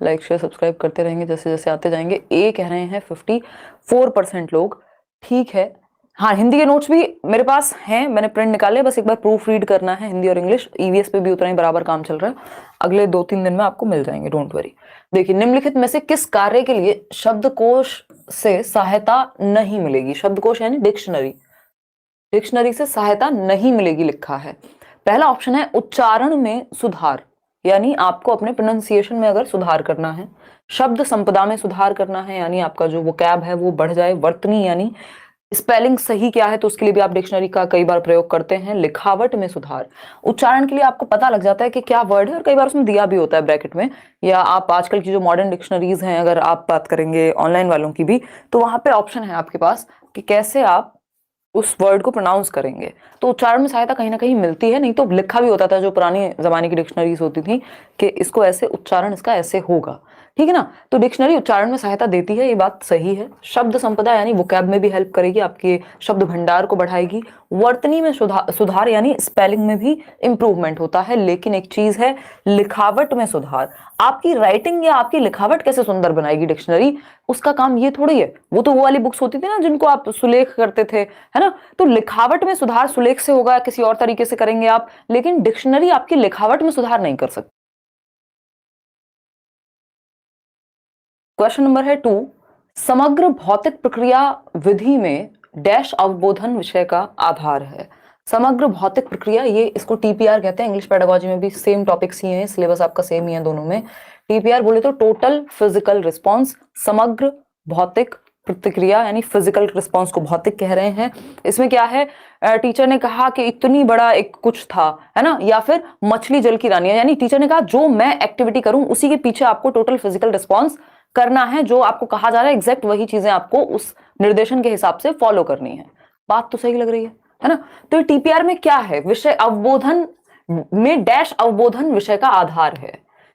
Like share subscribe करते रहेंगे जैसे जैसे आते जाएंगे। ए कह रहे हैं 54% लोग। ठीक है, हाँ हिंदी के नोट्स भी मेरे पास हैं, मैंने प्रिंट निकाले, बस एक बार प्रूफ रीड करना है। हिंदी और इंग्लिश ईवीएस पे भी उतना ही बराबर काम चल रहा है, अगले 2-3 दिन में आपको मिल जाएंगे, डोंट वरी। देखिए, निम्नलिखित में से किस कार्य के लिए शब्दकोश से सहायता नहीं मिलेगी? शब्दकोश यानी डिक्शनरी, डिक्शनरी से सहायता नहीं मिलेगी लिखा है। पहला ऑप्शन है उच्चारण में सुधार, यानी आपको अपने प्रोनाउंसिएशन में अगर सुधार करना है। शब्द संपदा में सुधार करना है, यानी आपका जो वोकैब है वो बढ़ जाए। वर्तनी यानी स्पेलिंग सही क्या है, तो उसके लिए भी आप डिक्शनरी का कई बार प्रयोग करते हैं। लिखावट में सुधार, उच्चारण के लिए आपको पता लग जाता है कि क्या वर्ड है, और कई बार उसमें दिया भी होता है ब्रैकेट में। या आप आजकल की जो मॉडर्न डिक्शनरीज हैं, अगर आप बात करेंगे ऑनलाइन वालों की भी, तो वहां पे ऑप्शन है आपके पास कि कैसे आप उस वर्ड को प्रोनाउंस करेंगे। तो उच्चारण में सहायता कहीं ना कहीं मिलती है, नहीं तो लिखा भी होता था जो पुरानी जमाने की डिक्शनरीज होती थी कि इसको ऐसे उच्चारण इसका ऐसे होगा, ठीक है ना। तो डिक्शनरी उच्चारण में सहायता देती है, ये बात सही है। शब्द संपदा यानी वोकैब में भी हेल्प करेगी, आपके शब्द भंडार को बढ़ाएगी। वर्तनी में सुधार यानी स्पेलिंग में भी इंप्रूवमेंट होता है। लेकिन एक चीज है, लिखावट में सुधार, आपकी राइटिंग या आपकी लिखावट कैसे सुंदर बनाएगी डिक्शनरी, उसका काम ये थोड़ी है। वो तो वो वाली बुक्स होती थी ना जिनको आप सुलेख करते थे, है ना। तो लिखावट में सुधार सुलेख से होगा, किसी और तरीके से करेंगे आप, लेकिन डिक्शनरी आपकी लिखावट में सुधार नहीं कर सकती। क्वेश्चन नंबर है 2, समग्र भौतिक प्रक्रिया विधि में डैश अवबोधन विषय का आधार है। समग्र भौतिक प्रक्रिया, ये इसको टीपीआर कहते हैं। इंग्लिश पेडागोजी में भी सेम टॉपिक्स ही हैं, सिलेबस आपका सेम ही है दोनों में। टीपीआर बोले तो टोटल फिजिकल रिस्पॉन्स, समग्र भौतिक प्रतिक्रिया यानी फिजिकल रिस्पॉन्स को भौतिक कह रहे हैं। इसमें क्या है, टीचर ने कहा कि इतनी बड़ा एक कुछ था, है ना, या फिर मछली जल की रानी है, यानी टीचर ने कहा जो मैं एक्टिविटी करूं उसी के पीछे आपको टोटल फिजिकल रिस्पॉन्स करना है। जो आपको कहा जा रहा है एग्जैक्ट वही चीजें आपको उस निर्देशन के हिसाब से फॉलो करनी है। बात तो सही लग रही है ना। तो टीपीआर में क्या है, विषय अवबोधन में डैश अवबोधन विषय का आधार है,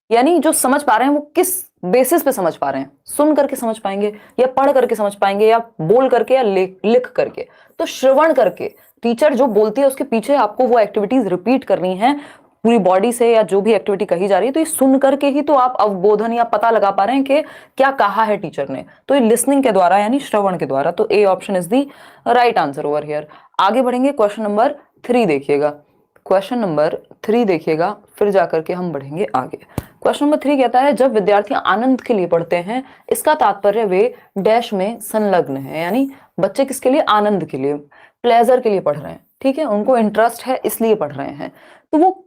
यानी जो समझ पा रहे हैं वो किस बेसिस पे समझ पा रहे हैं, सुन करके समझ पाएंगे या पढ़ करके समझ पाएंगे या बोल करके या लिख करके। तो श्रवण करके, टीचर जो बोलती है उसके पीछे आपको वो एक्टिविटीज रिपीट करनी है पूरी बॉडी से, या जो भी एक्टिविटी कही जा रही है। तो ये सुन करके ही तो आप अवबोधन या पता लगा पा रहे हैं कि क्या कहा है टीचर ने, तो ये लिसनिंग के द्वारा यानी श्रवण के द्वारा। तो A option is the right answer over here. आगे बढ़ेंगे, क्वेश्चन नंबर 3 देखिएगा। क्वेश्चन नंबर 3 देखिएगा, फिर जाकर के हम बढ़ेंगे आगे। क्वेश्चन नंबर 3 कहता है, जब विद्यार्थी आनंद के लिए पढ़ते हैं इसका तात्पर्य वे डैश में संलग्न है, यानी बच्चे किसके लिए, आनंद के लिए, प्लेजर के लिए पढ़ रहे हैं, ठीक है, उनको इंटरेस्ट है इसलिए पढ़ रहे हैं। तो वो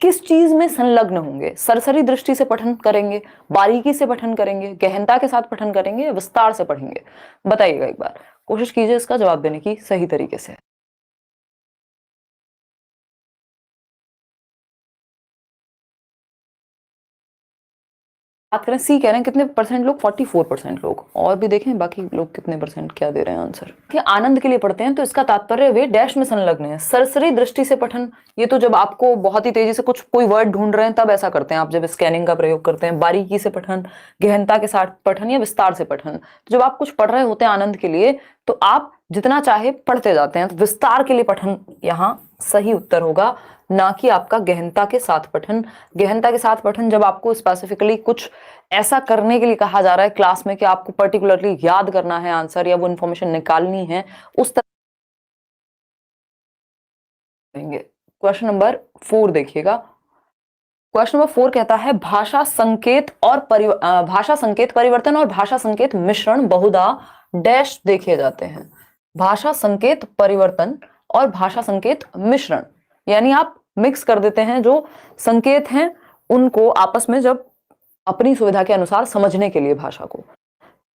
किस चीज में संलग्न होंगे, सरसरी दृष्टि से पठन करेंगे, बारीकी से पठन करेंगे, गहनता के साथ पठन करेंगे, विस्तार से पढ़ेंगे? बताइएगा, एक बार कोशिश कीजिए इसका जवाब देने की सही तरीके से। बात करें, सी कह रहे हैं कितने परसेंट लोग, 44% लोग। और भी देखें बाकी लोग कितने परसेंट क्या दे रहे हैं आंसर। कि आनंद के लिए पढ़ते हैं तो इसका तात्पर्य वे डैश में संलग्न है। सरसरी दृष्टि से पठन, ये तो जब आपको बहुत ही तेजी से कुछ कोई वर्ड ढूंढ रहे हैं तब ऐसा करते हैं आप, जब स्कैनिंग का प्रयोग करते हैं। बारीकी से पठन, गहनता के साथ पठन या विस्तार से पठन, तो जब आप कुछ पढ़ रहे होते हैं आनंद के लिए तो आप जितना चाहे पढ़ते जाते हैं। तो विस्तार के लिए पठन यहाँ सही उत्तर होगा, ना कि आपका गहनता के साथ पठन। गहनता के साथ पठन जब आपको स्पेसिफिकली कुछ ऐसा करने के लिए कहा जा रहा है क्लास में कि आपको पर्टिकुलरली याद करना है आंसर या वो इंफॉर्मेशन निकालनी है, उस तरह। क्वेश्चन नंबर 4 देखिएगा। क्वेश्चन नंबर 4 कहता है, भाषा संकेत और भाषा संकेत परिवर्तन और भाषा संकेत मिश्रण बहुधा डैश देखे जाते हैं। भाषा संकेत परिवर्तन और भाषा संकेत मिश्रण, यानी आप मिक्स कर देते हैं जो संकेत हैं उनको आपस में, जब अपनी सुविधा के अनुसार समझने के लिए भाषा को।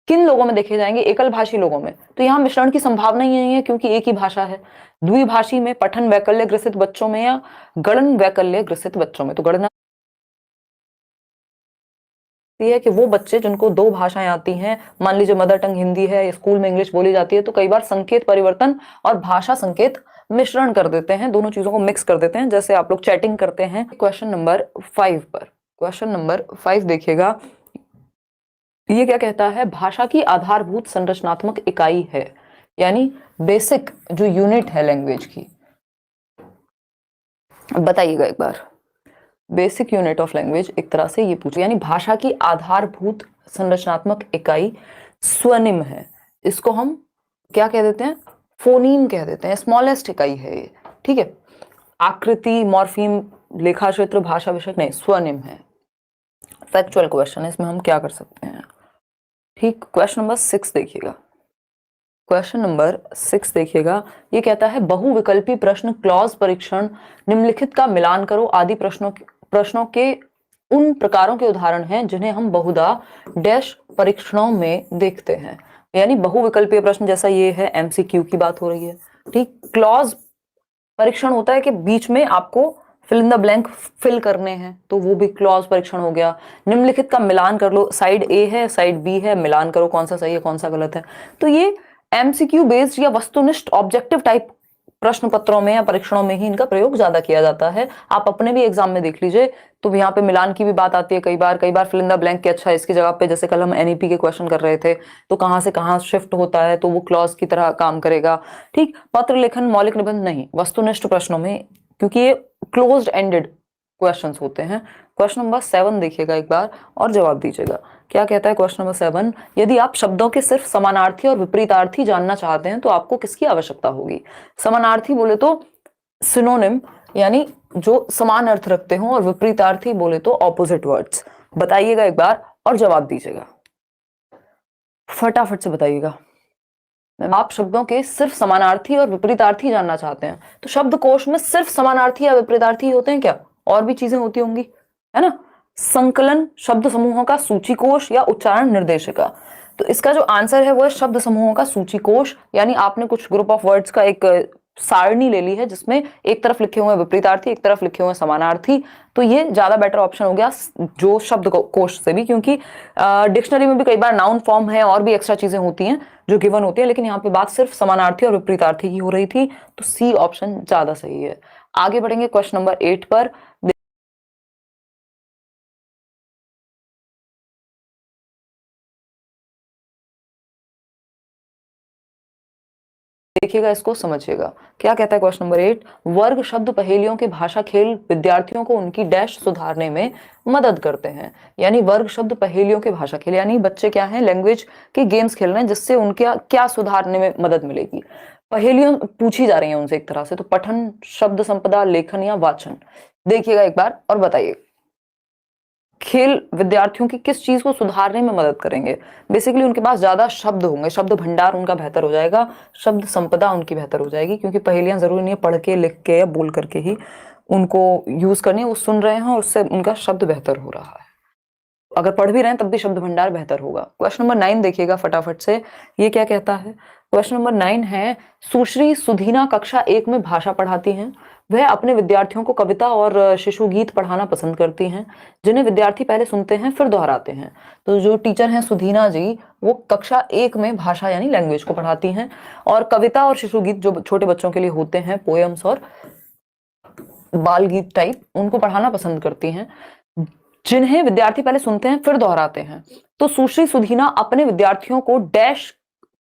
किन लोगों में देखे जाएंगे, एकल भाषी लोगों में। तो यहाँ मिश्रण की संभावना ही नहीं है क्योंकि एक ही भाषा है। द्विभाषी में, पठन वैकल्य ग्रसित बच्चों में या गणन वैकल्य ग्रसित बच्चों में। तो गणना है कि वो बच्चे जिनको दो भाषाएं आती हैं, मान लीजिए मदर टंग हिंदी है, स्कूल में इंग्लिश बोली जाती है, तो कई बार संकेत परिवर्तन और भाषा संकेत मिश्रण कर देते हैं, दोनों चीजों को मिक्स कर देते हैं, जैसे आप लोग चैटिंग करते हैं। क्वेश्चन नंबर 5 पर, क्वेश्चन नंबर 5 देखिएगा। ये क्या कहता है, भाषा की आधारभूत संरचनात्मक इकाई है, यानी बेसिक जो यूनिट है लैंग्वेज की। बताइएगा एक बार, बेसिक यूनिट ऑफ लैंग्वेज एक तरह से ये पूछे, यानी भाषा की आधारभूत संरचनात्मक इकाई स्वनिम है। इसको हम क्या कह देते हैं? फोनीम कह देते हैं, स्मॉलेस्ट इकाई है ये, ठीक है। आकृति, मॉर्फीम, लेखा क्षेत्र, भाषा विषयक नहीं, स्वनिम है। फैक्चुअल क्वेश्चन है, इसमें हम क्या कर सकते हैं? ठीक, क्वेश्चन नंबर 6 देखिएगा। क्वेश्चन नंबर 6 देखिएगा, ये कहता है बहुविकल्पी प्रश्न, क्लॉज परीक्षण, निम्नलिखित का मिलान करो आदि प्रश्नों के उन प्रकारों के उदाहरण हैं जिन्हें हम बहुधा डैश परीक्षणों में देखते हैं। यानी बहुविकल्पीय प्रश्न जैसा ये है, एमसीक्यू की बात हो रही है, ठीक। क्लॉज परीक्षण होता है कि बीच में आपको fill in the blank fill करने हैं, तो वो भी क्लॉज परीक्षण हो गया। निम्नलिखित का मिलान कर लो, साइड ए है, साइड बी है, मिलान करो कौन सा सही है कौन सा गलत है। तो ये एमसीक्यू बेस्ड या वस्तुनिष्ठ ऑब्जेक्टिव टाइप प्रश्न पत्रों में या परीक्षणों में ही इनका प्रयोग ज्यादा किया जाता है। आप अपने भी एग्जाम में देख लीजिए, तो यहाँ पे मिलान की भी बात आती है कई बार फिल इन द ब्लैंक के अच्छा इसकी जगह पे, जैसे कल हम एनईपी के क्वेश्चन कर रहे थे, तो कहाँ से कहाँ शिफ्ट होता है, तो वो क्लॉज की तरह काम करेगा, ठीक। पत्र लेखन, मौलिक निबंध नहीं, वस्तुनिष्ठ प्रश्नों में, क्योंकि ये क्लोज्ड एंडेड क्वेश्चंस होते हैं। क्वेश्चन नंबर 7 देखिएगा एक बार और जवाब दीजिएगा। क्या कहता है क्वेश्चन नंबर 7? यदि आप शब्दों के सिर्फ समानार्थी और विपरीतार्थी जानना चाहते हैं तो आपको किसकी आवश्यकता होगी? समानार्थी बोले तो सिनोनिम, यानी जो समान अर्थ रखते हो, और विपरीतार्थी बोले तो ऑपोजिट वर्ड्स। बताइएगा एक बार और जवाब दीजिएगा, फटाफट से बताइएगा। आप शब्दों के सिर्फ समानार्थी और विपरीतार्थी जानना चाहते हैं, तो शब्दकोश में सिर्फ समानार्थी या विपरीतार्थी होते हैं क्या? और भी चीजें होती होंगी, है ना। संकलन शब्द समूहों का सूचीकोश या उच्चारण निर्देशिका, तो इसका जो आंसर है वो है शब्द समूहों का सूचीकोश। यानी आपने कुछ ग्रुप ऑफ वर्ड्स का एक सारणी ले ली है जिसमें एक तरफ लिखे हुए विपरीतार्थी, एक तरफ लिखे हुए समानार्थी, तो ये ज्यादा बेटर ऑप्शन हो गया जो शब्द कोश से भी, क्योंकि डिक्शनरी में भी कई बार नाउन फॉर्म है और भी एक्स्ट्रा चीजें होती हैं जो गिवन होती है, लेकिन यहाँ पे बात सिर्फ समानार्थी और विपरीतार्थी की हो रही थी, तो सी ऑप्शन ज्यादा सही है। आगे बढ़ेंगे क्वेश्चन नंबर 8 पर। देखिएगा, इसको समझिएगा। क्या कहता है क्वेश्चन नंबर 8? वर्ग शब्द पहेलियों के भाषा खेल विद्यार्थियों को उनकी डैश सुधारने में मदद करते हैं। यानी वर्ग शब्द पहेलियों के भाषा खेल, यानी बच्चे क्या हैं, लैंग्वेज के गेम्स खेल रहे हैं जिससे उनके क्या सुधारने में मदद मिलेगी। पहेलियां पूछी जा रही हैं उनसे एक तरह से, तो पठन, शब्द संपदा, लेखन या वाचन। देखिएगा एक बार और बताइए, खेल विद्यार्थियों की किस चीज को सुधारने में मदद करेंगे? बेसिकली उनके पास ज्यादा शब्द होंगे, शब्द भंडार उनका बेहतर हो जाएगा, शब्द संपदा उनकी बेहतर हो जाएगी, क्योंकि पहेलियां जरूरी नहीं है पढ़ के, लिख के या बोल करके ही उनको यूज करनी है, वो सुन रहे हैं और उससे उनका शब्द बेहतर हो रहा है। अगर पढ़ भी रहे हैं तब भी शब्द भंडार बेहतर होगा। क्वेश्चन नंबर 9 देखिएगा फटाफट से, ये क्या कहता है? क्वेश्चन नंबर 9 है, सुश्री सुधीना कक्षा 1 में भाषा पढ़ाती हैं। वह अपने विद्यार्थियों को कविता और शिशु गीत पढ़ाना पसंद करती हैं, जिन्हें विद्यार्थी पहले सुनते हैं फिर दोहराते हैं। तो जो टीचर हैं सुधीना जी, वो कक्षा 1 में भाषा यानी लैंग्वेज को पढ़ाती हैं, और कविता और शिशु गीत जो छोटे बच्चों के लिए होते हैं, पोएम्स और बाल गीत टाइप, उनको पढ़ाना पसंद करती हैं, जिन्हें विद्यार्थी पहले सुनते हैं फिर दोहराते हैं। तो सुश्री सुधीना अपने विद्यार्थियों को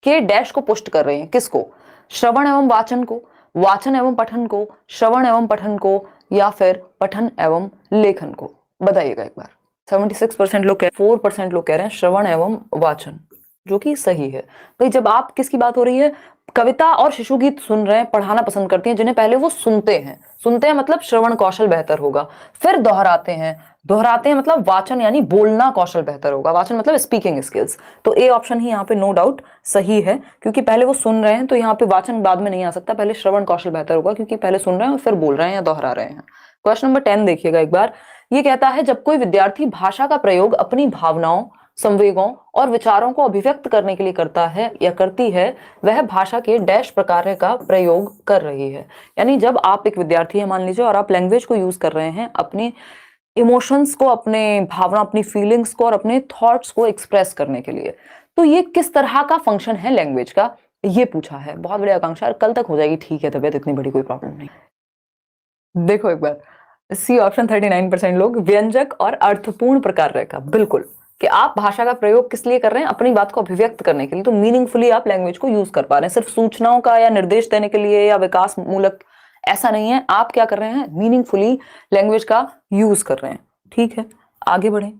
डैश को पुष्ट कर रहे हैं, किसको? श्रवण एवं वाचन को, वाचन एवं पठन को, श्रवण एवं पठन को, या फिर पठन एवं लेखन को। बताइएगा एक बार। 76% लोग 4% लोग कह रहे हैं श्रवण एवं वाचन, जो कि सही है। भाई जब आप किसकी बात हो रही है, कविता और शिशु गीत सुन रहे हैं, पढ़ाना पसंद करती हैं, जिन्हें पहले वो सुनते हैं मतलब श्रवण कौशल बेहतर होगा, फिर दोहराते हैं मतलब वाचन यानी बोलना कौशल बेहतर होगा, वाचन मतलब स्पीकिंग स्किल्स। तो ए ऑप्शन ही यहाँ पे नो डाउट सही है, क्योंकि पहले वो सुन रहे हैं, तो यहाँ पे वाचन बाद में नहीं आ सकता, पहले श्रवण कौशल बेहतर होगा, क्योंकि पहले सुन रहे हैं और फिर बोल रहे हैं या दोहरा रहे हैं। क्वेश्चन नंबर 10 देखिएगा एक बार। ये कहता है, जब कोई विद्यार्थी भाषा का प्रयोग अपनी भावनाओं, संवेगों और विचारों को अभिव्यक्त करने के लिए करता है या करती है, वह भाषा के डैश प्रकार का प्रयोग कर रही है। यानी जब आप एक विद्यार्थी है मान लीजिए, और आप लैंग्वेज को यूज कर रहे हैं अपने इमोशंस को, अपने भावना, अपनी फीलिंग्स को और अपने थॉट्स को एक्सप्रेस करने के लिए, तो ये किस तरह का फंक्शन है लैंग्वेज का, ये पूछा है। बहुत बड़ी आकांक्षा, कल तक हो जाएगी, ठीक है, तबियत इतनी बड़ी कोई प्रॉब्लम नहीं। देखो एक बार, सी ऑप्शन 39% लोग व्यंजक और अर्थपूर्ण प्रकार का, बिल्कुल, कि आप भाषा का प्रयोग किस लिए कर रहे हैं, अपनी बात को अभिव्यक्त करने के लिए, तो मीनिंगफुली आप लैंग्वेज को यूज कर पा रहे हैं। सिर्फ सूचनाओं का या निर्देश देने के लिए या विकास मूलक ऐसा नहीं है, आप क्या कर रहे हैं, मीनिंगफुली लैंग्वेज का यूज कर रहे हैं। ठीक है, आगे बढ़ें।